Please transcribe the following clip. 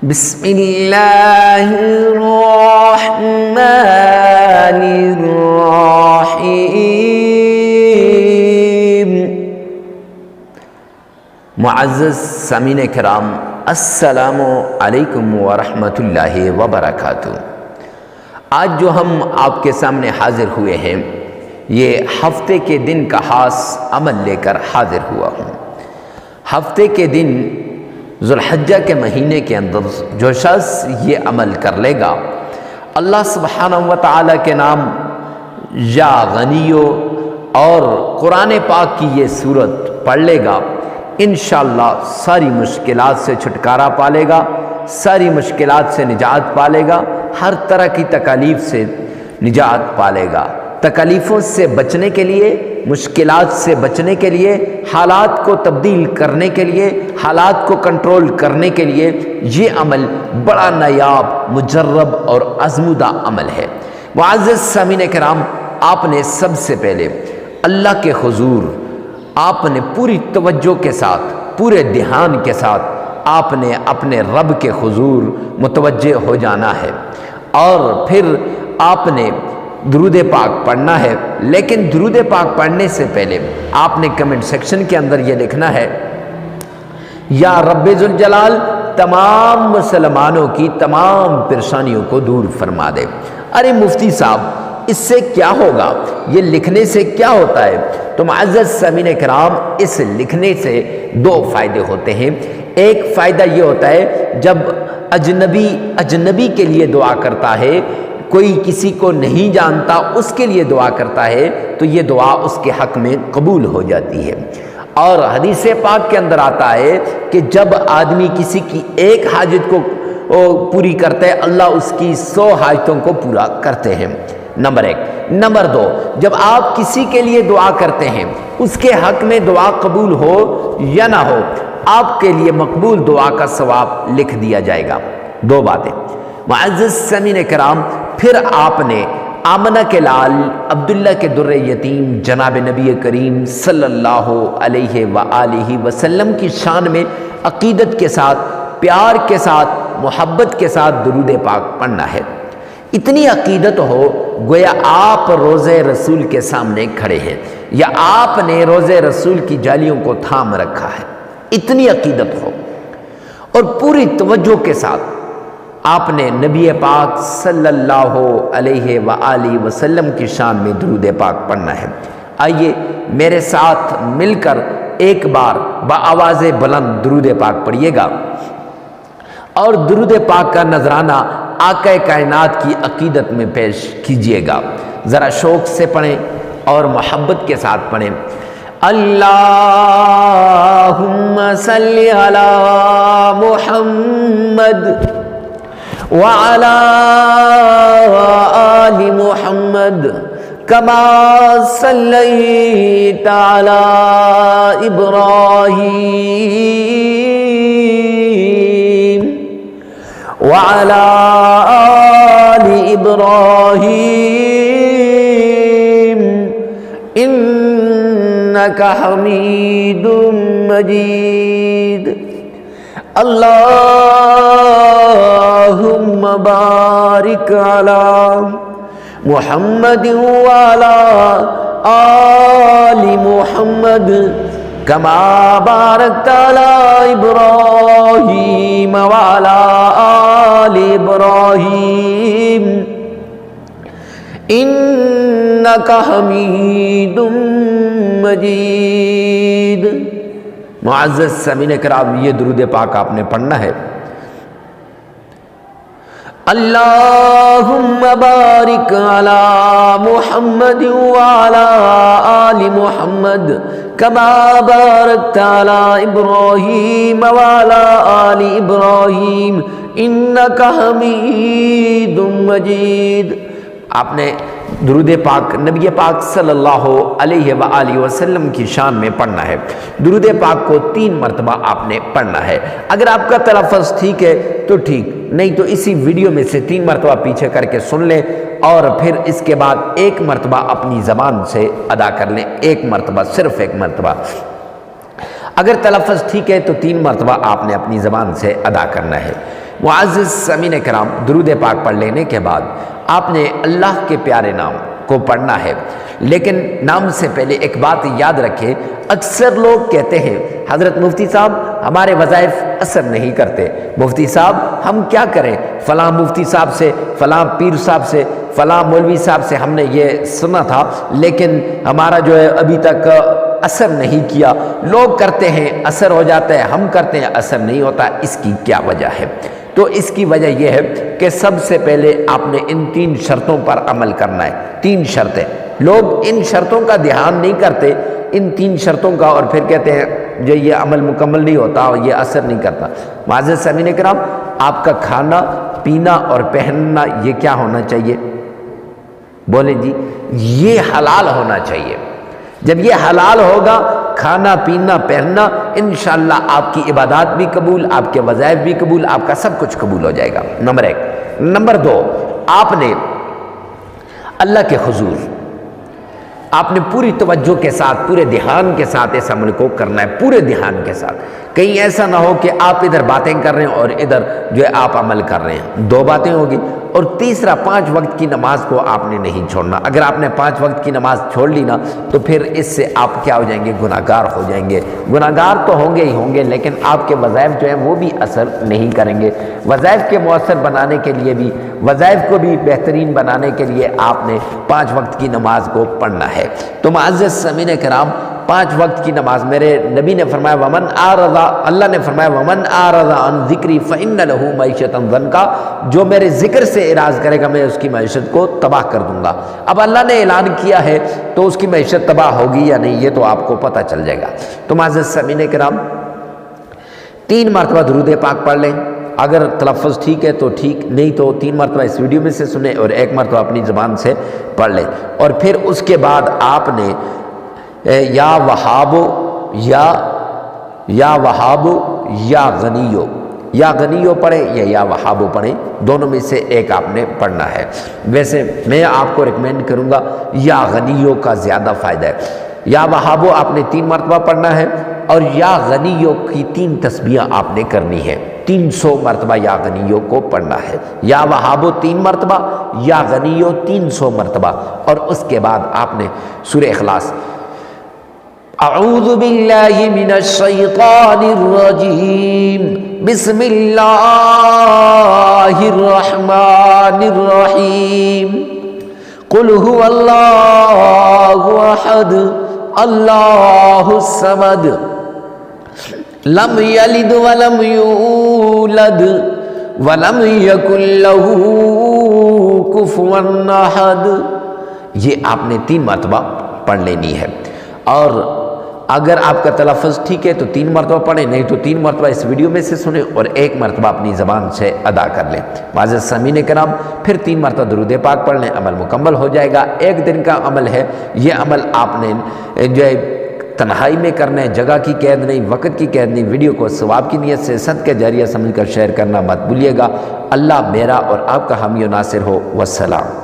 بسم اللہ الرحمن الرحیم۔ معزز سامعین کرام، السلام علیکم ورحمۃ اللہ وبرکاتہ۔ آج جو ہم آپ کے سامنے حاضر ہوئے ہیں، یہ ہفتے کے دن کا خاص عمل لے کر حاضر ہوا ہوں۔ ہفتے کے دن ذوالحجہ کے مہینے کے اندر جو شخص یہ عمل کر لے گا، اللہ سبحانہ و تعالیٰ کے نام یا غنیو اور قرآن پاک کی یہ صورت پڑھ لے گا، انشاءاللہ ساری مشکلات سے چھٹکارا پالے گا، ساری مشکلات سے نجات پالے گا، ہر طرح کی تکالیف سے نجات پالے گا۔ تکالیفوں سے بچنے کے لیے، مشکلات سے بچنے کے لیے، حالات کو تبدیل کرنے کے لیے، حالات کو کنٹرول کرنے کے لیے یہ عمل بڑا نایاب، مجرب اور آزمودہ عمل ہے۔ معزز سامعین کرام، آپ نے سب سے پہلے اللہ کے حضور آپ نے پوری توجہ کے ساتھ، پورے دھیان کے ساتھ آپ نے اپنے رب کے حضور متوجہ ہو جانا ہے، اور پھر آپ نے درود پاک پڑھنا ہے۔ لیکن درود پاک پڑھنے سے پہلے آپ نے کمنٹ سیکشن کے اندر یہ لکھنا ہے، یا رب ذوالجلال تمام مسلمانوں کی تمام پریشانیوں کو دور فرما دے۔ ارے مفتی صاحب، اس سے کیا ہوگا؟ یہ لکھنے سے کیا ہوتا ہے؟ تو معزز سامعین کرام، اس لکھنے سے دو فائدے ہوتے ہیں۔ ایک فائدہ یہ ہوتا ہے، جب اجنبی کے لیے دعا کرتا ہے، کوئی کسی کو نہیں جانتا اس کے لیے دعا کرتا ہے، تو یہ دعا اس کے حق میں قبول ہو جاتی ہے۔ اور حدیث پاک کے اندر آتا ہے کہ جب آدمی کسی کی ایک حاجت کو پوری کرتا ہے، اللہ اس کی 100 حاجتوں کو پورا کرتے ہیں۔ نمبر 1۔ نمبر 2، جب آپ کسی کے لیے دعا کرتے ہیں، اس کے حق میں دعا قبول ہو یا نہ ہو، آپ کے لیے مقبول دعا کا ثواب لکھ دیا جائے گا۔ دو باتیں۔ معزز سامعین کرام، پھر آپ نے آمنہ کے لال عبداللہ کے در یتیم جناب نبی کریم صلی اللہ علیہ وآلہ وسلم کی شان میں عقیدت کے ساتھ، پیار کے ساتھ، محبت کے ساتھ درود پاک پڑھنا ہے۔ اتنی عقیدت ہو گویا آپ روضہ رسول کے سامنے کھڑے ہیں، یا آپ نے روضہ رسول کی جالیوں کو تھام رکھا ہے، اتنی عقیدت ہو، اور پوری توجہ کے ساتھ آپ نے نبی پاک صلی اللہ علیہ وآلہ وسلم کی شان میں درود پاک پڑھنا ہے۔ آئیے میرے ساتھ مل کر ایک بار بآواز بلند درود پاک پڑھیے گا، اور درود پاک کا نذرانہ آقا کائنات کی عقیدت میں پیش کیجیے گا۔ ذرا شوق سے پڑھیں اور محبت کے ساتھ پڑھیں۔ اللہم صلی علی محمد وعلى آل محمد كما صليت على إبراهيم وعلى آل إبراهيم إنك حميد مجيد۔ اللہم بارک علی محمد وعلی آل محمد کما بارکت علی ابراہیم وعلی آل ابراہیم انک حمید مجید۔ معزز سامعین کرام، یہ درود پاک آپ نے پڑھنا ہے۔ اللہم بارک علی محمد وعلی آل محمد کما بارکت علی ابراہیم وعلی آل ابراہیم انک حمید مجید۔ آپ نے درود پاک نبی پاک صلی اللہ علیہ وآلہ وسلم کی شان میں پڑھنا ہے۔ درود پاک کو 3 مرتبہ آپ نے پڑھنا ہے۔ اگر آپ کا تلفظ ٹھیک ہے تو ٹھیک، نہیں تو اسی ویڈیو میں سے 3 مرتبہ پیچھے کر کے سن لیں، اور پھر اس کے بعد 1 مرتبہ اپنی زبان سے ادا کر لیں، 1 مرتبہ، صرف 1 مرتبہ۔ اگر تلفظ ٹھیک ہے تو 3 مرتبہ آپ نے اپنی زبان سے ادا کرنا ہے۔ معزز سامعین کرام، درود پاک پڑھ لینے کے بعد آپ نے اللہ کے پیارے نام کو پڑھنا ہے، لیکن نام سے پہلے ایک بات یاد رکھیں، اکثر لوگ کہتے ہیں حضرت مفتی صاحب ہمارے وظائف اثر نہیں کرتے، مفتی صاحب ہم کیا کریں، فلاں مفتی صاحب سے، فلاں پیر صاحب سے، فلاں مولوی صاحب سے ہم نے یہ سنا تھا لیکن ہمارا جو ہے ابھی تک اثر نہیں کیا۔ لوگ کرتے ہیں اثر ہو جاتا ہے، ہم کرتے ہیں اثر نہیں ہوتا، اس کی کیا وجہ ہے؟ تو اس کی وجہ یہ ہے کہ سب سے پہلے آپ نے ان 3 شرطوں پر عمل کرنا ہے۔ 3 شرطیں، لوگ ان شرطوں کا دھیان نہیں کرتے، ان 3 شرطوں کا، اور پھر کہتے ہیں جو یہ عمل مکمل نہیں ہوتا اور یہ اثر نہیں کرتا۔ معزز سامعین کرام، آپ کا کھانا پینا اور پہننا یہ کیا ہونا چاہیے؟ بولیں جی، یہ حلال ہونا چاہیے۔ جب یہ حلال ہوگا، کھانا پینا پہننا، انشاءاللہ آپ کی عبادات بھی قبول، آپ کے وظائف بھی قبول، آپ کا سب کچھ قبول ہو جائے گا، نمبر 1۔ نمبر 2، آپ نے اللہ کے حضور آپ نے پوری توجہ کے ساتھ، پورے دھیان کے ساتھ اس عمل کو کرنا ہے، پورے دھیان کے ساتھ۔ کہیں ایسا نہ ہو کہ آپ ادھر باتیں کر رہے ہیں اور ادھر جو ہے آپ عمل کر رہے ہیں، 2 باتیں ہوگی۔ اور تیسرا، 5 وقت کی نماز کو آپ نے نہیں چھوڑنا۔ اگر آپ نے 5 وقت کی نماز چھوڑ لی نا تو پھر اس سے آپ کیا ہو جائیں گے؟ گناہگار ہو جائیں گے۔ گناہگار تو ہوں گے ہی ہوں گے، لیکن آپ کے وظائف جو ہیں وہ بھی اثر نہیں کریں گے۔ وظائف کے مؤثر بنانے کے لیے بھی، وظائف کو بھی بہترین بنانے کے لیے آپ نے 5 وقت کی نماز کو پڑھنا ہے۔ تو معزز سامعین کرام، 5 وقت کی نماز، میرے نبی نے فرمایا ومن اعرض، اللہ نے فرمایا ومن اعرض عن ذکری فإن له معیشۃ ضنکا، جو میرے ذکر سے اعراض کرے گا میں اس کی معیشت کو تباہ کر دوں گا۔ اب اللہ نے اعلان کیا ہے تو اس کی معیشت تباہ ہوگی یا نہیں، یہ تو آپ کو پتہ چل جائے گا۔ تو معزز سامعین کرام، 3 مرتبہ درود پاک پڑھ لیں، اگر تلفظ ٹھیک ہے تو ٹھیک، نہیں تو 3 مرتبہ اس ویڈیو میں سے سنیں اور 1 مرتبہ اپنی زبان سے پڑھ لیں۔ اور پھر اس کے بعد آپ نے یا وہابو یا وہابو یا غنیو، یا غنیو پڑھیں یا وہابو پڑھیں، دونوں میں سے ایک آپ نے پڑھنا ہے۔ ویسے میں آپ کو ریکمینڈ کروں گا یا غنیو کا زیادہ فائدہ ہے۔ یا وہابو آپ نے 3 مرتبہ پڑھنا ہے، اور یا غنیو کی 3 تسبیحیں آپ نے کرنی ہے، 300 مرتبہ یا غنیو کو پڑھنا ہے۔ یا وہابو 3 مرتبہ، یا غنیو 300 مرتبہ، اور اس کے بعد آپ نے سورہ اخلاص، اعوذ باللہ من الشیطان الرجیم، بسم اللہ الرحمن الرحیم، قل هو اللہ احد اللہ الصمد لم یلد ولم یولد ولم یکن له کفوا احد۔ یہ آپ نے 3 مرتبہ پڑھ لینی ہے، اور اگر آپ کا تلفظ ٹھیک ہے تو 3 مرتبہ پڑھیں، نہیں تو 3 مرتبہ اس ویڈیو میں سے سنیں اور 1 مرتبہ اپنی زبان سے ادا کر لیں۔ معزز سامعین کرام، پھر 3 مرتبہ درود پاک پڑھ لیں، عمل مکمل ہو جائے گا۔ 1 دن کا عمل ہے، یہ عمل آپ نے جو ہے تنہائی میں کرنا ہے، جگہ کی قید نہیں، وقت کی قید نہیں۔ ویڈیو کو ثواب کی نیت سے صدقہ جاریہ سمجھ کر شیئر کرنا مت بھولیے گا۔ اللہ میرا اور آپ کا حامی و ناصر ہو۔ والسلام۔